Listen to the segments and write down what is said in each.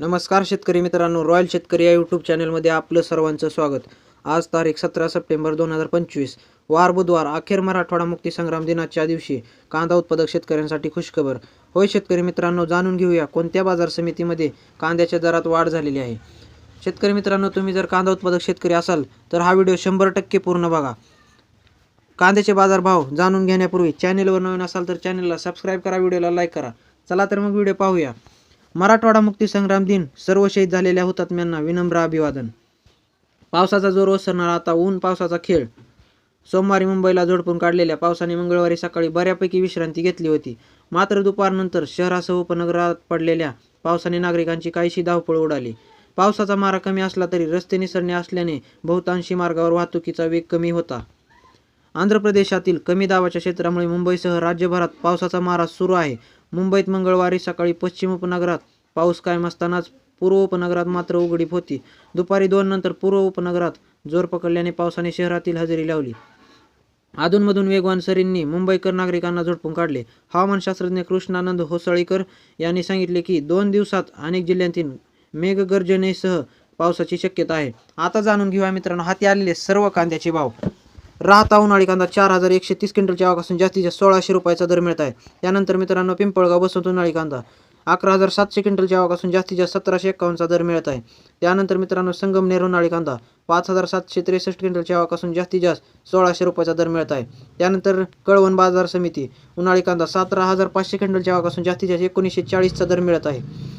नमस्कार शेतकरी मित्रांनो, रॉयल शेतकरी या यूट्यूब चॅनलमध्ये आपलं सर्वांचं स्वागत। आज तारीख 17 सप्टेंबर 2025 वार बुधवार, अखेर मराठवाडा मुक्ती संग्राम दिनाच्या दिवशी कांदा उत्पादक शेतकऱ्यांसाठी खुशखबर। होय शेतकरी मित्रांनो, जाणून घेऊया कोणत्या बाजार समितीमध्ये कांद्याच्या दरात वाढ झालेली आहे। शेतकरी मित्रांनो, तुम्ही जर कांदा उत्पादक शेतकरी असाल तर हा व्हिडिओ 100% पूर्ण बघा। कांद्याचे बाजारभाव जाणून घेण्यापूर्वी चॅनलवर नवीन असाल तर चॅनलला सबस्क्राईब करा, व्हिडिओला लाईक करा। चला तर मग व्हिडिओ पाहूया। मराठवाडा मुक्ती संग्राम दिन, सर्व शहीद झालेल्या हुतात्म्यांना विनम्र अभिवादन। पावसाचा जोर ओसरणार, आता ऊन पावसाचा खेळ। सोमवारी मुंबईला झोडपून काढलेल्या पावसाने मंगळवारी सकाळी बऱ्यापैकी विश्रांती घेतली होती। मात्र दुपारनंतर शहरासह उपनगरात पडलेल्या पावसाने नागरिकांची काहीशी धावपळ उडाली। पावसाचा मारा कमी असला तरी रस्ते निसरणे असल्याने बहुतांशी मार्गावर वाहतुकीचा वेग कमी होता। आंध्र प्रदेशातील कमी दाबाच्या क्षेत्रामुळे मुंबईसह राज्यभरात पावसाचा मारा सुरू आहे। मुंबईत मंगळवारी सकाळी पश्चिम उपनगरात पाऊस कायम असतानाच पूर्व उपनगरात मात्र उघडीप होती। दुपारी 2 नंतर पूर्व उपनगरात जोर पकडल्याने पावसाने शहरातील हजेरी लावली। अधूनमधून वेगवान सरींनी मुंबईकर नागरिकांना झोडपून काढले। हवामानशास्त्रज्ञ कृष्णानंद होसळीकर यांनी सांगितले की 2 दिवसात अनेक जिल्ह्यांतील मेघगर्जनेसह पावसाची शक्यता आहे। आता जाणून घेऊया मित्रांनो हाती आलेले सर्व कांद्याचे भाव। राहता उन्हाळी कांदा 4130 क्विंटलच्या आवकासून जास्तीत जास्त 1600 रुपयाचा दर मिळत आहे। त्यानंतर मित्रांनो पिंपळगाव बसवंत उन्हाळी कांदा 11700 क्विंटलच्या आवकासून जास्तीत जास्त 1751चा दर मिळत आहे। त्यानंतर मित्रांनो संगमनेर उन्हाळी कांदा 5763 क्विंटलच्या आवकासून जास्तीत जास्त 1600 रुपयाचा दर मिळत आहे। त्यानंतर कळवण बाजार समिती उन्हाळी कांदा 17500 क्विंटलच्या आवकासून जास्तीत जास्त 1940चा दर मिळत आहे।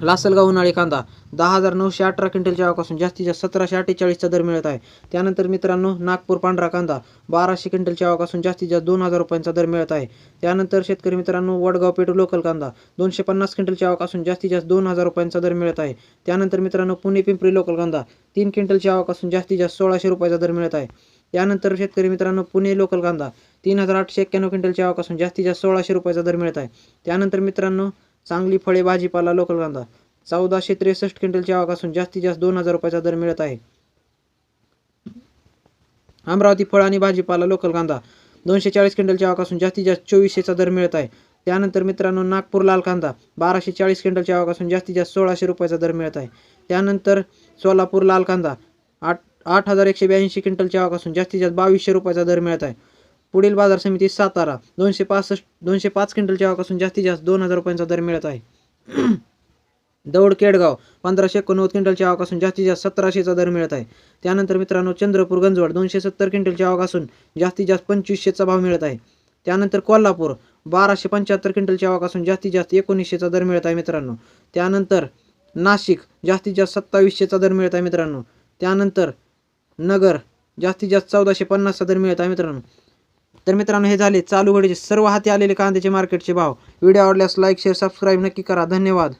लासलगाव उन्हाळी कांदा 10918 क्विंटलच्या आवकासून जास्तीत जास्त 1748चा दर मिळत आहे। त्यानंतर मित्रांनो नागपूर पांढरा कांदा 1200 क्विंटलच्या आवकासून जास्तीत जास्त 2000 रुपयांचा दर मिळत आहे। त्यानंतर शेतकरी मित्रांनो वडगाव पेठ लोकल कांदा 250 क्विंटलच्या आवकासून जास्तीत जास्त 2000 रुपयांचा दर मिळत आहे। त्यानंतर मित्रांनो पुणे पिंपरी लोकल कांदा 3 क्विंटलच्या आवकासून जास्तीत जास्त 1600 रुपयाचा दर मिळत आहे। त्यानंतर शेतकरी मित्रांनो पुणे लोकल कांदा 3891 क्विंटलच्या आवकासून जास्तीत जास्त 1600 रुपयाचा दर मिळत आहे। त्यानंतर मित्रांनो सांगली फळे भाजीपाला लोकल कांदा 1463 क्विंटलच्या आवकासून जास्तीत जास्त 2000 रुपयाचा दर मिळत आहे। अमरावती फळ आणि भाजीपाला लोकल कांदा 240 क्विंटलच्या आवकासून जास्तीत जास्त 2400चा दर मिळत आहे। त्यानंतर मित्रांनो नागपूर लाल कांदा 1240 क्विंटलच्या आवकासून जास्तीत जास्त 1600 रुपयाचा दर मिळत आहे। त्यानंतर सोलापूर लाल कांदा 8182 क्विंटलच्या आवकासून जास्तीत जास्त 2200 रुपयाचा दर मिळत आहे। पुढील बाजार समिती सातारा 205 क्विंटलच्या आवकासून जास्तीत जास्त 2000 रुपयांचा दर मिळत आहे। दौड केडगाव 1589 क्विंटलच्या आवकासून जास्तीत जास्त 1700चा दर मिळत आहे। त्यानंतर मित्रांनो चंद्रपूर गंजवड 270 क्विंटलच्या आवकासून जास्तीत जास्त 2500चा भाव मिळत आहे। त्यानंतर कोल्हापूर 1275 क्विंटलच्या आवकासून जास्तीत जास्त 1900चा दर मिळत आहे मित्रांनो। त्यानंतर नाशिक जास्तीत जास्त 2700चा दर मिळत आहे मित्रांनो। त्यानंतर नगर जास्तीत जास्त 1450चा दर मिळत आहे मित्रांनो। तर मित्रांनो हे झाले चालू घडीचे सर्व हाती आलेले कांद्याचे मार्केटचे भाव। व्हिडिओ आवडल्यास लाईक शेअर सबस्क्राईब नक्की करा। धन्यवाद।